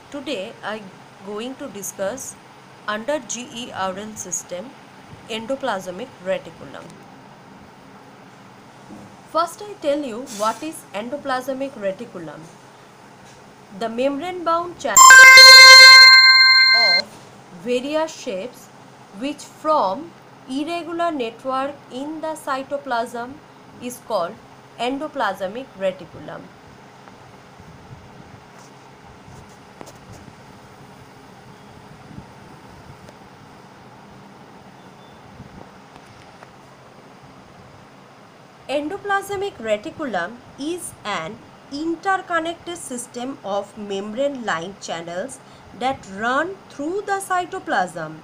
Today I going to discuss under GERL system endoplasmic reticulum. First I tell you what is endoplasmic reticulum. The membrane bound channel of various shapes which form irregular network in the cytoplasm is called endoplasmic reticulum. Endoplasmic reticulum is an interconnected system of membrane-lined channels that run through the cytoplasm.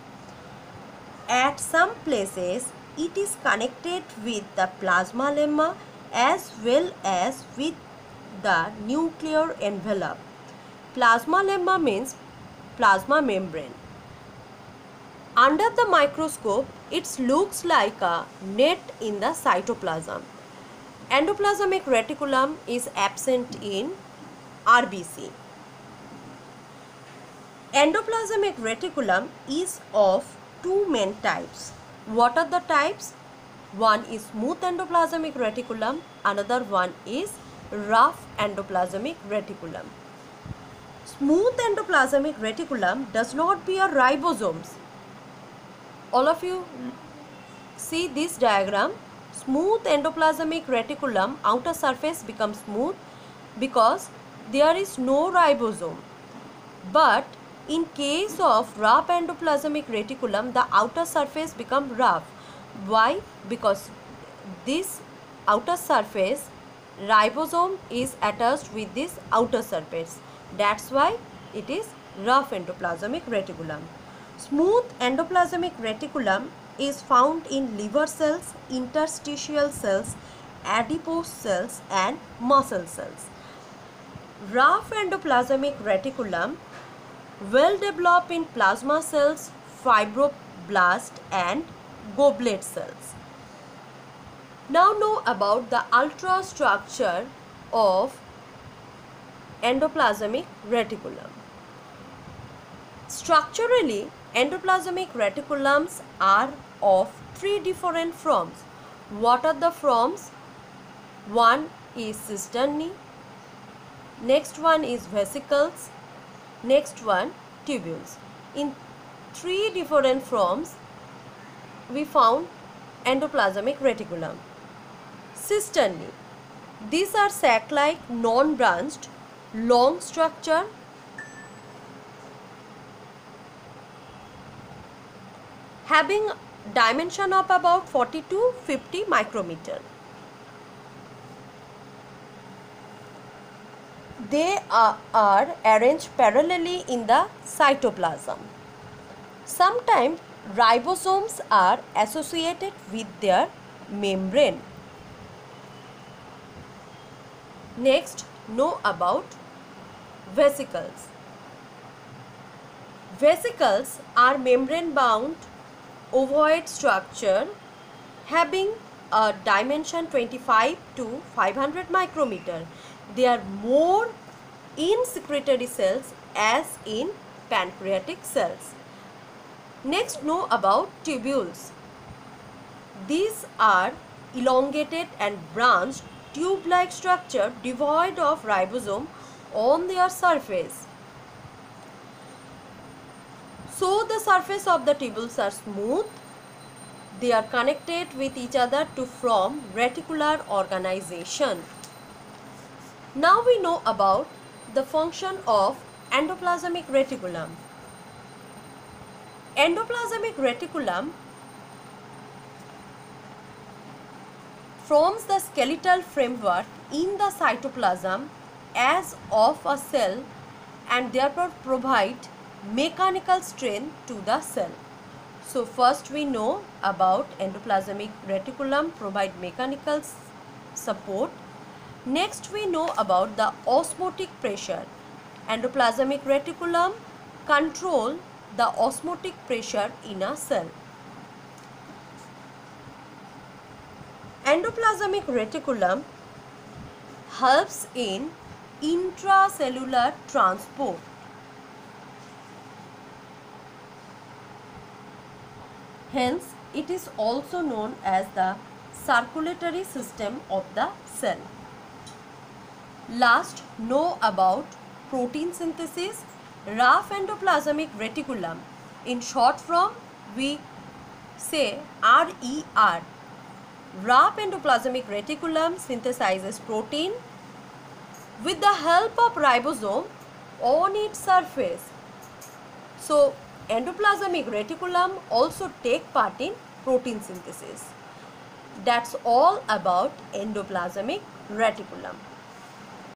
At some places, it is connected with the plasma lemma as well as with the nuclear envelope. Plasma lemma means plasma membrane. Under the microscope, it looks like a net in the cytoplasm. Endoplasmic reticulum is absent in RBC. Endoplasmic reticulum is of two main types. What are the types? One is smooth endoplasmic reticulum, another one is rough endoplasmic reticulum. Smooth endoplasmic reticulum does not bear ribosomes. All of you see this diagram. Smooth endoplasmic reticulum outer surface becomes smooth because there is no ribosome. But in case of rough endoplasmic reticulum, the outer surface becomes rough. Why? Because this outer surface ribosome is attached with this outer surface. That's why it is rough endoplasmic reticulum. Smooth endoplasmic reticulum is found in liver cells, interstitial cells, adipose cells and muscle cells. Rough endoplasmic reticulum well developed in plasma cells, fibroblast and goblet cells. Now know about the ultrastructure of endoplasmic reticulum. Structurally, endoplasmic reticulums are of three different forms. What are the forms? One is cisternae, next one is vesicles, next one tubules. In three different forms we found endoplasmic reticulum. Cisternae. These are sac-like non-branched long structure having dimension of about 40 to 50 micrometer. They are arranged parallelly in the cytoplasm. Sometimes ribosomes are associated with their membrane. Next, know about vesicles. Vesicles are membrane bound ovoid structure having a dimension 25 to 500 micrometer. They are more in secretory cells as in pancreatic cells. Next, know about tubules. These are elongated and branched tube-like structure devoid of ribosome on their surface. So the surface of the tubules are smooth. They are connected with each other to form reticular organization. Now we know about the function of endoplasmic reticulum. Endoplasmic reticulum forms the skeletal framework in the cytoplasm as of a cell and therefore provide mechanical strength to the cell. So first we know about endoplasmic reticulum provide mechanical support. Next we know about the osmotic pressure. Endoplasmic reticulum control the osmotic pressure in a cell. Endoplasmic reticulum helps in intracellular transport. Hence, it is also known as the circulatory system of the cell. Last, know about protein synthesis. Rough endoplasmic reticulum. In short form, we say RER. Rough endoplasmic reticulum synthesizes protein with the help of ribosome on its surface. So, endoplasmic reticulum also take part in protein synthesis. That's all about endoplasmic reticulum.